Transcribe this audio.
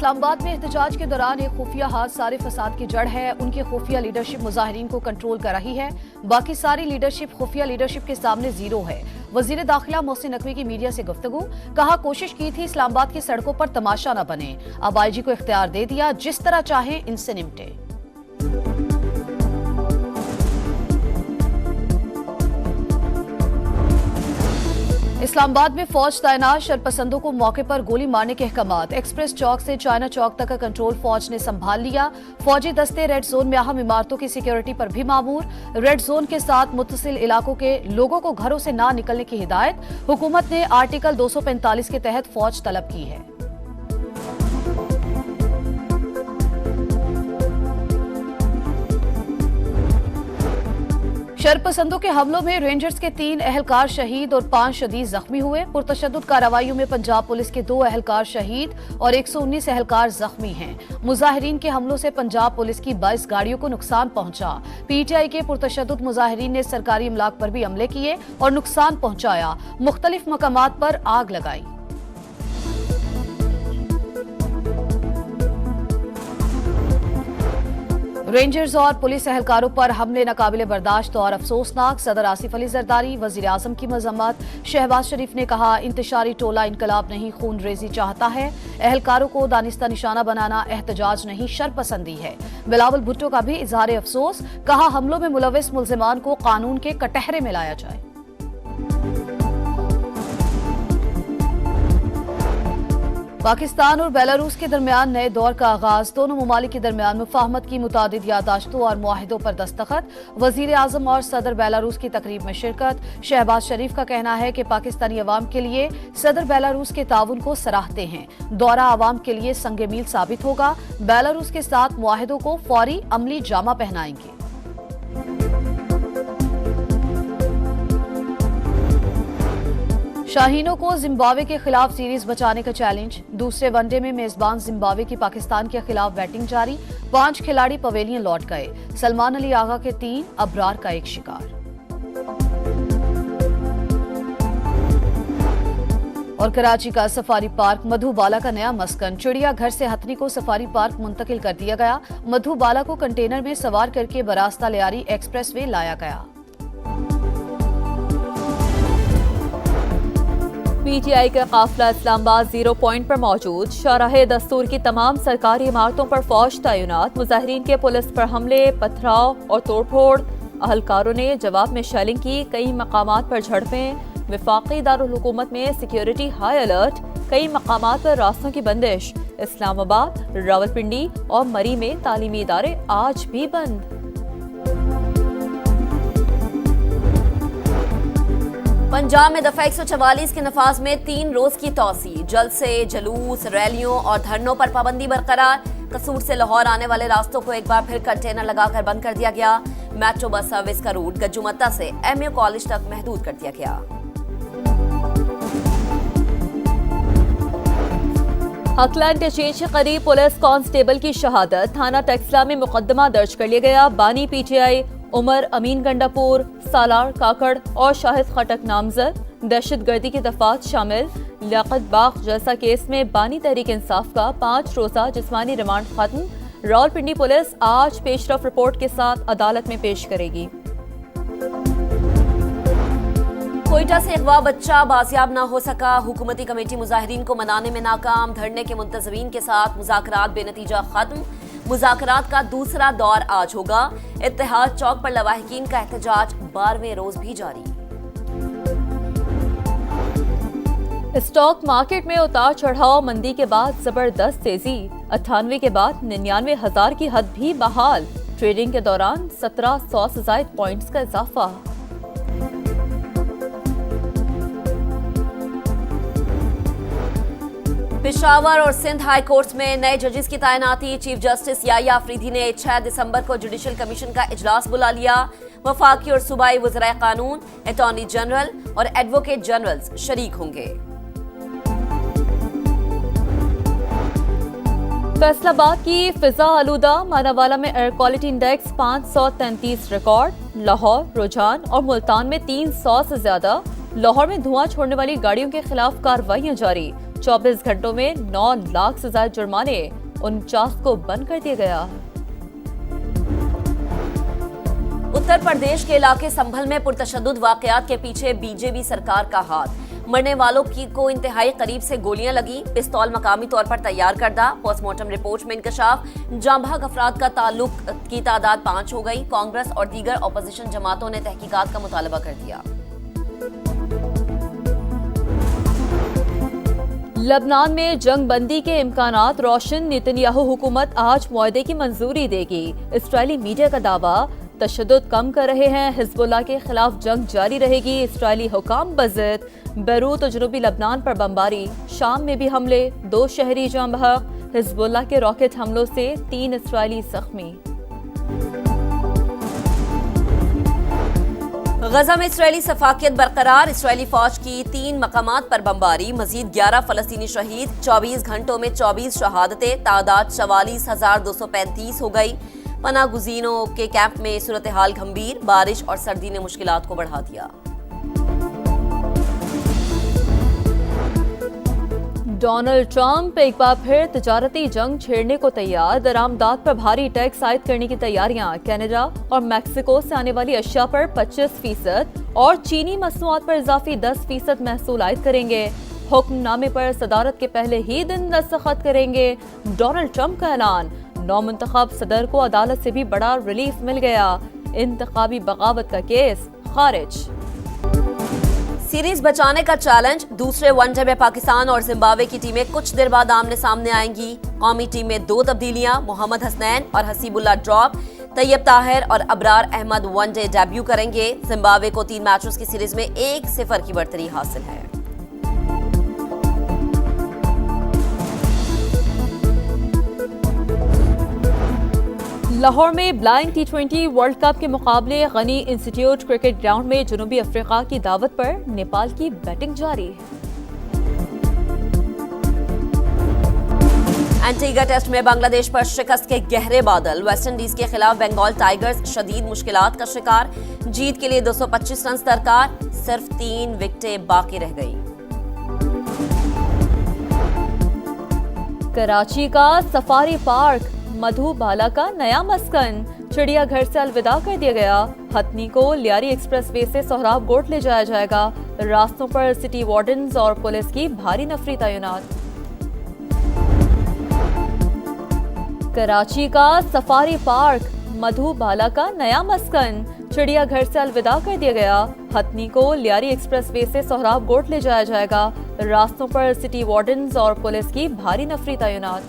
इस्लामाबाद में एहतजाज के दौरान एक खुफिया हाथ सारे फसाद की जड़ है। उनकी खुफिया लीडरशिप मुजाहिरीन को कंट्रोल कर रही है। बाकी सारी लीडरशिप खुफिया लीडरशिप के सामने जीरो है। वजीर दाखिला मोहसिन नकवी की मीडिया से गुफ्तगू, कहा कोशिश की थी इस्लामाबाद की सड़कों पर तमाशा न बने। अब आईजी को इख्तियार दे दिया, जिस तरह चाहे इनसे निपटे। इस्लामाबाद में फौज तैनात, शरपसंदों को मौके पर गोली मारने के अहकामात। एक्सप्रेस चौक से चाइना चौक तक का कंट्रोल फौज ने संभाल लिया। फौजी दस्ते रेड जोन में अहम इमारतों की सिक्योरिटी पर भी मामूर। रेड जोन के साथ मुत्तसिल इलाकों के लोगों को घरों से ना निकलने की हिदायत। हुकूमत ने आर्टिकल 245 के तहत फौज तलब की है। शरपसंदों के हमलों में रेंजर्स के 3 एहलकार शहीद और 5 शदीद जख्मी हुए। पुरतशद्दुद कार्रवाइयों में पंजाब पुलिस के 2 एहलकार शहीद और 119 एहलकार जख्मी हैं। मुजाहिरीन के हमलों से पंजाब पुलिस की 22 गाड़ियों को नुकसान पहुंचा। पीटीआई के पुरतशद्दुद मुजाहिरीन ने सरकारी इमलाक पर भी हमले किए और नुकसान पहुंचाया। मुख्तलिफ मकामात पर आग लगाई। रेंजर्स और पुलिस एहलकारों पर हमले नाकाबिले बर्दाश्त और अफसोसनाक। सदर आसिफ अली जरदारी, वजीर आजम की मजम्मत। शहबाज शरीफ ने कहा इंतशारी टोला इनकलाब नहीं, खून रेजी चाहता है। एहलकारों को दानिस्ता निशाना बनाना एहतजाज नहीं, शरपसंदी है। बिलावल भुट्टो का भी इजहार अफसोस, कहा हमलों में मुलविस मुल्जिमान को कानून के कटहरे में लाया जाए। पाकिस्तान और बेलारूस के दरमियान नए दौर का आगाज। दोनों ममालिक के दरमियान मुफाहमत की मुतादिद यादाश्तों और मुआहिदों पर दस्तखत। वजीर आजम और सदर बेलारूस की तकरीब में शिरकत। शहबाज शरीफ का कहना है कि पाकिस्तानी अवाम के लिए सदर बेलारूस के ताउन को सराहते हैं। दौरा आवाम के लिए संगे मील साबित होगा। बेलारूस के साथ मुआहिदों को फौरी अमली जामा पहनाएंगे। शाहीनों को जिम्बाब्वे के खिलाफ सीरीज बचाने का चैलेंज। दूसरे वनडे में मेजबान जिम्बाब्वे की पाकिस्तान के खिलाफ बैटिंग जारी। 5 खिलाड़ी पवेलियन लौट गए। सलमान अली आगा के 3, अबरार का 1 शिकार। और कराची का सफारी पार्क मधुबाला का नया मस्कन। चिड़ियाघर से हथनी को सफारी पार्क मुंतकिल कर दिया गया। मधुबाला को कंटेनर में सवार करके बरास्ता लियारी एक्सप्रेसवे लाया गया। पीटीआई का काफिला इस्लामाबाद 0 पॉइंट पर मौजूद। शाहराह दस्तूर की तमाम सरकारी इमारतों पर फौज तैनात। मुजाहिरीन के पुलिस पर हमले, पथराव और तोड़फोड़। अहलकारों ने जवाब में शेलिंग की। कई मकामात पर झड़पें। वफाकी दारुल हुकूमत में सिक्योरिटी हाई अलर्ट। कई मकामात पर रास्तों की बंदिश। इस्लामाबाद, रावलपिंडी और मरी में तालीमी इदारे आज भी बंद। पंजाब में दफा 144 के नफाज में 3 रोज की तौसी। जलसे, जुलूस, रैलियों और धरनों पर पाबंदी बरकरार। कसूर से लाहौर आने वाले रास्तों को एक बार फिर कंटेनर लगाकर बंद कर दिया गया। मेट्रो बस सर्विस का रूट गज्जुमत्ता से एमयू कॉलेज तक महदूद कर दिया गया। हकला इंटरचेंज के करीब पुलिस कांस्टेबल की शहादत। थाना टेक्सला में मुकदमा दर्ज कर लिया गया। बानी पीटीआई उमर अमीन गंडापुर, सालार काकड़ और शाहिद खटक नामजद। दहशतगर्दी की दफात शामिल। लियाकत बाग जैसा केस में बानी तहरीक इंसाफ का 5 रोजा जिस्मानी रिमांड खत्म। रावलपिंडी पुलिस आज पेशरफ रिपोर्ट के साथ अदालत में पेश करेगी। कोयटा से अगवा बच्चा बाजियाब न हो सका। हुकूमती कमेटी मुजाहिरीन को मनाने में नाकाम। धरने के मुंतजमीन के साथ मुज़ाकरात बेनतीजा खत्म। मुज़ाकरात का दूसरा दौर आज होगा। इत्तेहाद चौक पर लवाहिकीन का एहतजाज 12वें रोज भी जारी। स्टॉक मार्केट में उतार चढ़ाव। मंदी के बाद जबरदस्त तेजी। 98 के बाद 99,000 की हद भी बहाल। ट्रेडिंग के दौरान 1700 से ज्यादा पॉइंट्स का इजाफा। पेशावर और सिंध हाई कोर्ट्स में नए जजेस की तैनाती। चीफ जस्टिस याया अफरीदी ने 6 दिसंबर को जुडिशल कमीशन का इजलास बुला लिया। वफाकी और सूबाई वज़राए कानून, अटॉर्नी जनरल और एडवोकेट जनरल्स शरीक होंगे। फैसलाबाद की फिजा आलूदा। मानावाला में air quality index 533 record. Lahore, रुझान और मुल्तान में 300 से ज्यादा। लाहौर में धुआं छोड़ने वाली गाड़ियों के खिलाफ कार्रवाइयां जारी। 24 घंटों में 9 लाख से ज्यादा जुर्माने, 49 को बंद कर दिया गया। उत्तर प्रदेश के इलाके संभल में पुरतशद्दुद वाकयात के पीछे बीजेपी सरकार का हाथ। मरने वालों को इंतहाई करीब से गोलियां लगी, पिस्तौल मकामी तौर पर तैयार करदा। पोस्टमार्टम रिपोर्ट में इंकशाफ, जांबाज अफराद का ताल्लुक की तादाद 5 हो गई। कांग्रेस और दीगर अपोजिशन जमातों ने तहकीकात का मुतालबा कर दिया। लबनान में जंग बंदी के इम्कानात रोशन, नेतन्याहू हुकूमत आज मुआहदे की मंजूरी देगी। इस्राएली मीडिया का दावा, तशद्दुद कम कर रहे हैं, हिजबुल्लाह के खिलाफ जंग जारी रहेगी। इस्राएली हुकाम बज़द, बैरूत और जनूबी लबनान पर बमबारी, शाम में भी हमले, 2 शहरी जाँ बहक। हिजबुल्लाह के रॉकेट हमलों से 3 इस्राएली जख्मी। गजा में इस्राएली सफाकियत बरकरार, इस्राएली फौज की 3 मकामात पर बमबारी, मजीद 11 फलस्तीनी शहीद। 24 घंटों में 24 शहादतें, तादाद 44,235 हो गई। पनाह गुज़ीनों के कैंप में सूरत हाल गंभीर, बारिश और सर्दी ने मुश्किलात को बढ़ा दिया। डोनाल्ड ट्रंप एक बार फिर तजारती जंग छेड़ने को तैयार, दरामदात पर भारी टैक्स आयद करने की तैयारियां। कनाडा और मैक्सिको से आने वाली अशिया पर 25% और चीनी मसनूआत पर इजाफी 10% महसूल आयद करेंगे। हुक्मनामे पर सदारत के पहले ही दिन दस्तखत करेंगे। डोनाल्ड ट्रंप का ऐलान, नौमुंतखब सदर को अदालत से भी बड़ा रिलीफ मिल गया। इंतखाबी बगावत का केस खारिज। सीरीज बचाने का चैलेंज, दूसरे वनडे में पाकिस्तान और जिम्बाब्वे की टीमें कुछ देर बाद आमने सामने आएंगी। कौमी टीम में 2 तब्दीलियां, मोहम्मद हसनैन और हसीबुल्लाह ड्रॉप। तैयब ताहिर और अबरार अहमद वनडे डेब्यू करेंगे। जिम्बाब्वे को 3 मैचों की सीरीज में 1-0 की बढ़तरी हासिल है। लाहौर में ब्लाइंड T20 वर्ल्ड कप के मुकाबले गनी इंस्टीट्यूट क्रिकेट ग्राउंड में जनूबी अफ्रीका की दावत पर नेपाल की बैटिंग जारी। एंटीगा टेस्ट में बांग्लादेश पर शिकस्त के गहरे बादल, वेस्टइंडीज के खिलाफ बंगाल टाइगर्स शदीद मुश्किलात का शिकार। जीत के लिए 225 रन दरकार, सिर्फ 3 विकेटें बाकी रह गई। कराची का सफारी पार्क, मधुबाला का नया मस्कन, चिड़ियाघर से अलविदा कर दिया गया। हथनी को लियारी एक्सप्रेसवे से सोहराब गोट ले जाया जाएगा। रास्तों पर सिटी वार्डन्स और पुलिस की भारी नफरी तैनात। कराची का सफारी पार्क, मधुबाला का नया मस्कन, चिड़ियाघर से अलविदा कर दिया गया। हथनी को लियारी एक्सप्रेसवे से सोहराब गोट ले जाया जाएगा। रास्तों पर सिटी वार्डन्स और पुलिस की भारी नफरी तैनात।